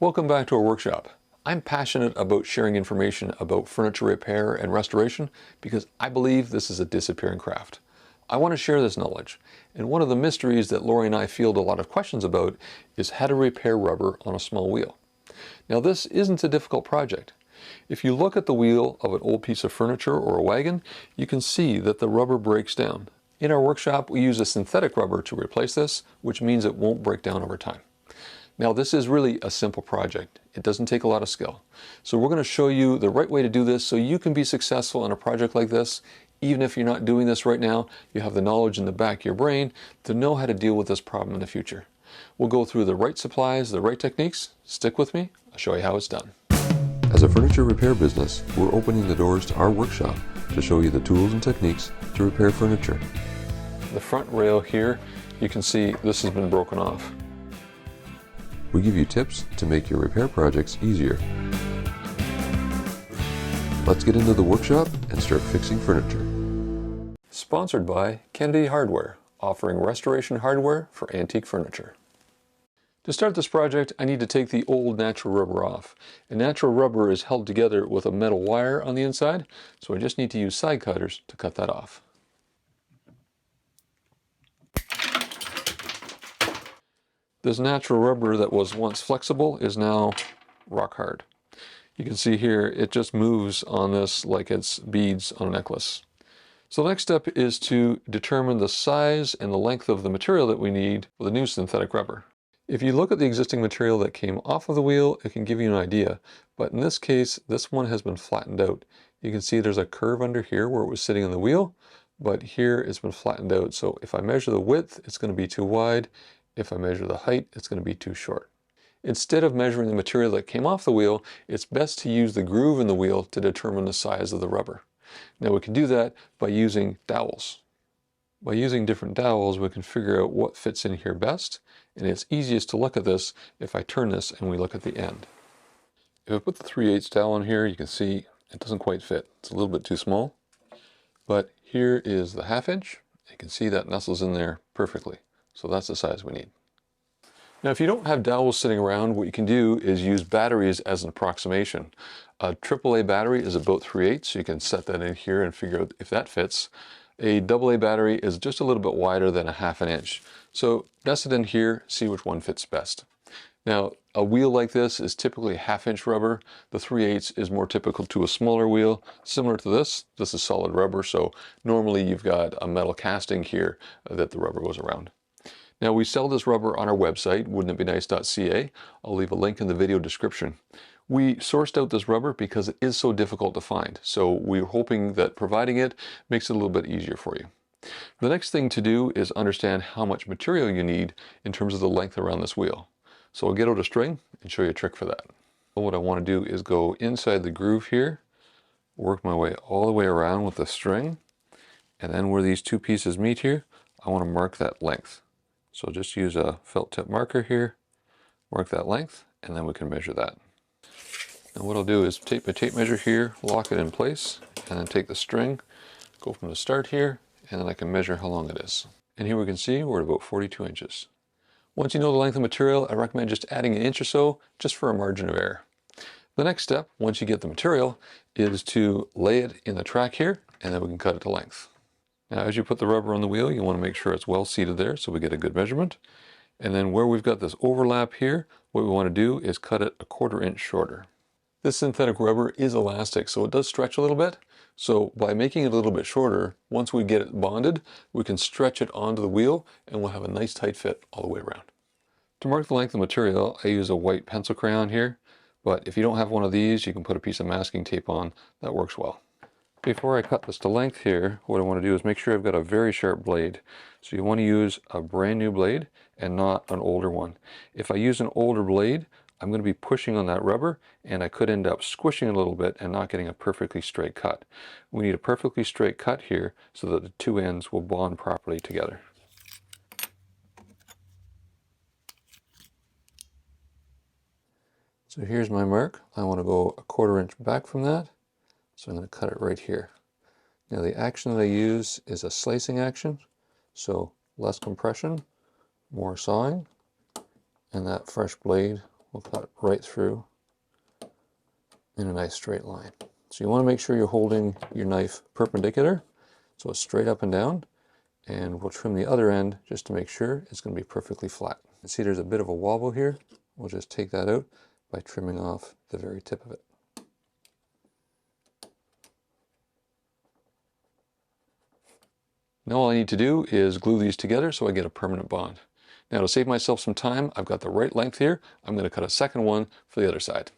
Welcome back to our workshop. I'm passionate about sharing information about furniture repair and restoration because I believe this is a disappearing craft. I want to share this knowledge, and one of the mysteries that Lori and I field a lot of questions about is how to repair rubber on a small wheel. Now, this isn't a difficult project. If you look at the wheel of an old piece of furniture or a wagon, you can see that the rubber breaks down. In our workshop, we use a synthetic rubber to replace this, which means it won't break down over time. Now, this is really a simple project. It doesn't take a lot of skill. So we're going to show you the right way to do this so you can be successful in a project like this. Even if you're not doing this right now, you have the knowledge in the back of your brain to know how to deal with this problem in the future. We'll go through the right supplies, the right techniques. Stick with me. I'll show you how it's done. As a furniture repair business, we're opening the doors to our workshop to show you the tools and techniques to repair furniture. The front rail here, you can see this has been broken off. We give you tips to make your repair projects easier. Let's get into the workshop and start fixing furniture. Sponsored by Kennedy Hardware, offering restoration hardware for antique furniture. To start this project, I need to take the old natural rubber off. And natural rubber is held together with a metal wire on the inside, so I just need to use side cutters to cut that off. This natural rubber that was once flexible is now rock hard. You can see here it just moves on this like it's beads on a necklace. So the next step is to determine the size and the length of the material that we need for the new synthetic rubber. If you look at the existing material that came off of the wheel, it can give you an idea. But in this case, this one has been flattened out. You can see there's a curve under here where it was sitting on the wheel, but here it's been flattened out. So if I measure the width, it's going to be too wide. If I measure the height, it's going to be too short. Instead of measuring the material that came off the wheel, it's best to use the groove in the wheel to determine the size of the rubber. Now we can do that by using dowels. By using different dowels, we can figure out what fits in here best, and it's easiest to look at this if I turn this and we look at the end. If I put the 3/8 dowel in here, you can see it doesn't quite fit. It's a little bit too small, but here is the 1/2 inch. You can see that nestles in there perfectly. So that's the size we need. Now, if you don't have dowels sitting around, what you can do is use batteries as an approximation. A AAA battery is about 3/8, so you can set that in here and figure out if that fits. A AA battery is just a little bit wider than a 1/2 inch. So nest it in here, see which one fits best. Now, a wheel like this is typically 1/2 inch rubber. The 3/8 is more typical to a smaller wheel. Similar to this, this is solid rubber, so normally you've got a metal casting here that the rubber goes around. Now, we sell this rubber on our website, wouldn'titbenice.ca. I'll leave a link in the video description. We sourced out this rubber because it is so difficult to find, so we're hoping that providing it makes it a little bit easier for you. The next thing to do is understand how much material you need in terms of the length around this wheel. So I'll get out a string and show you a trick for that. What I want to do is go inside the groove here, work my way all the way around with the string, and then where these two pieces meet here, I want to mark that length. So just use a felt tip marker here, mark that length, and then we can measure that. And what I'll do is take my tape measure here, lock it in place, and then take the string, go from the start here, and then I can measure how long it is. And here we can see we're at about 42 inches. Once you know the length of material, I recommend just adding an inch or so, just for a margin of error. The next step, once you get the material, is to lay it in the track here, and then we can cut it to length. Now, as you put the rubber on the wheel, you want to make sure it's well seated there so we get a good measurement. And then where we've got this overlap here, what we want to do is cut it a 1/4 inch shorter. This synthetic rubber is elastic, so it does stretch a little bit. So by making it a little bit shorter, once we get it bonded, we can stretch it onto the wheel and we'll have a nice tight fit all the way around. To mark the length of the material, I use a white pencil crayon here, but if you don't have one of these, you can put a piece of masking tape on. That works well. Before I cut this to length here, what I want to do is make sure I've got a very sharp blade. So you want to use a brand new blade and not an older one. If I use an older blade, I'm going to be pushing on that rubber and I could end up squishing a little bit and not getting a perfectly straight cut. We need a perfectly straight cut here so that the two ends will bond properly together. So here's my mark. I want to go a 1/4 inch back from that. So I'm going to cut it right here. Now the action that I use is a slicing action. So less compression, more sawing, and that fresh blade we'll cut right through in a nice straight line. So you want to make sure you're holding your knife perpendicular, so it's straight up and down, and we'll trim the other end just to make sure it's going to be perfectly flat. You see there's a bit of a wobble here. We'll just take that out by trimming off the very tip of it. Now all I need to do is glue these together so I get a permanent bond. Now to save myself some time, I've got the right length here. I'm going to cut a second one for the other side.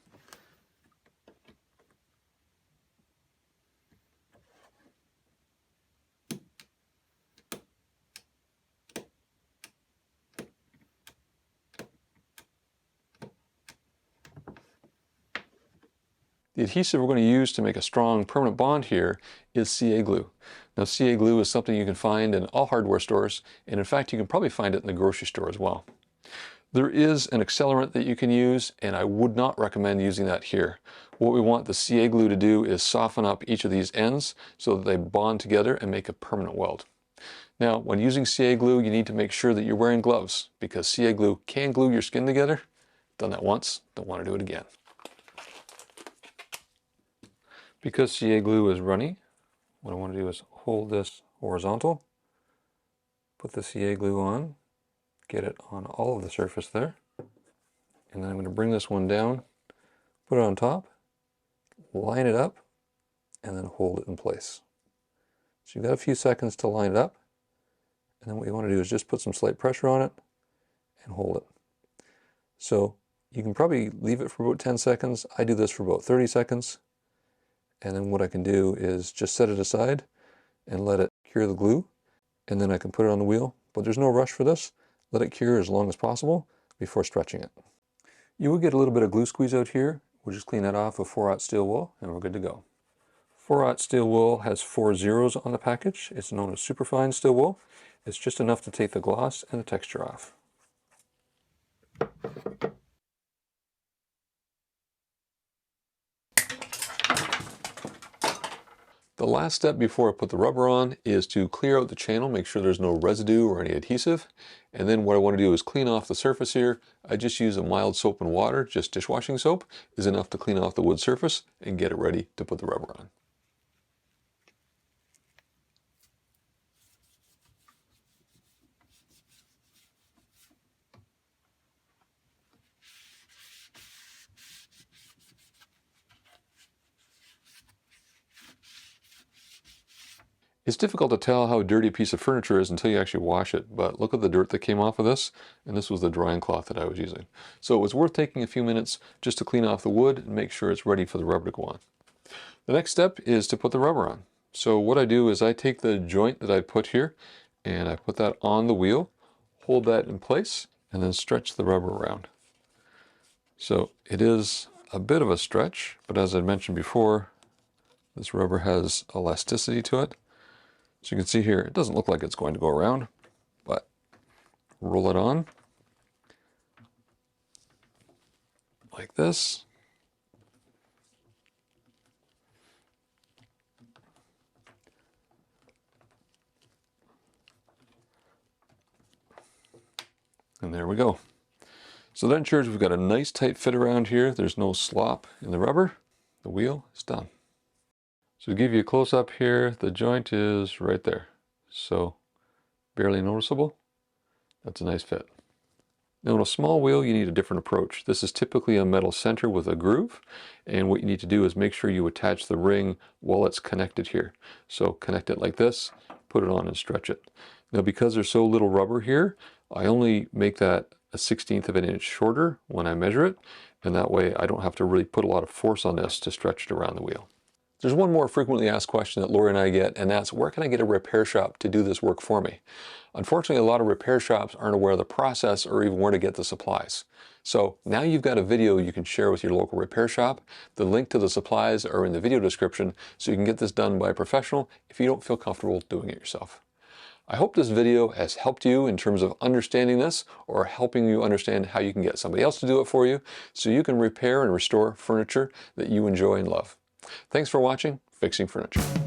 The adhesive we're going to use to make a strong permanent bond here is CA glue. Now CA glue is something you can find in all hardware stores, and in fact you can probably find it in the grocery store as well. There is an accelerant that you can use, and I would not recommend using that here. What we want the CA glue to do is soften up each of these ends so that they bond together and make a permanent weld. Now when using CA glue you need to make sure that you're wearing gloves, because CA glue can glue your skin together. Done that once, don't want to do it again. Because CA glue is runny, what I want to do is hold this horizontal, put the CA glue on, get it on all of the surface there, and then I'm going to bring this one down, put it on top, line it up, and then hold it in place. So you've got a few seconds to line it up, and then what you want to do is just put some slight pressure on it and hold it. So you can probably leave it for about 10 seconds. I do this for about 30 seconds. And then what I can do is just set it aside and let it cure the glue, and then I can put it on the wheel. But there's no rush for this. Let it cure as long as possible before stretching it. You will get a little bit of glue squeeze out here. We'll just clean that off with 4/0 steel wool and we're good to go. 4/0 steel wool has 4 zeros on the package. It's known as superfine steel wool. It's just enough to take the gloss and the texture off. The last step before I put the rubber on is to clear out the channel, make sure there's no residue or any adhesive. And then what I want to do is clean off the surface here. I just use a mild soap and water, just dishwashing soap, is enough to clean off the wood surface and get it ready to put the rubber on. It's difficult to tell how dirty a piece of furniture is until you actually wash it, but look at the dirt that came off of this, and this was the drying cloth that I was using. So it was worth taking a few minutes just to clean off the wood and make sure it's ready for the rubber to go on. The next step is to put the rubber on. So what I do is I take the joint that I put here, and I put that on the wheel, hold that in place, and then stretch the rubber around. So it is a bit of a stretch, but as I mentioned before, this rubber has elasticity to it. So you can see here, it doesn't look like it's going to go around, but roll it on like this. And there we go. So that ensures we've got a nice tight fit around here. There's no slop in the rubber. The wheel is done. So to give you a close-up here, the joint is right there. So barely noticeable. That's a nice fit. Now on a small wheel, you need a different approach. This is typically a metal center with a groove. And what you need to do is make sure you attach the ring while it's connected here. So connect it like this, put it on and stretch it. Now because there's so little rubber here, I only make that a 1/16 of an inch shorter when I measure it. And that way I don't have to really put a lot of force on this to stretch it around the wheel. There's one more frequently asked question that Lori and I get, and that's where can I get a repair shop to do this work for me? Unfortunately, a lot of repair shops aren't aware of the process or even where to get the supplies. So now you've got a video you can share with your local repair shop. The link to the supplies are in the video description, so you can get this done by a professional if you don't feel comfortable doing it yourself. I hope this video has helped you in terms of understanding this or helping you understand how you can get somebody else to do it for you so you can repair and restore furniture that you enjoy and love. Thanks for watching Fixing Furniture.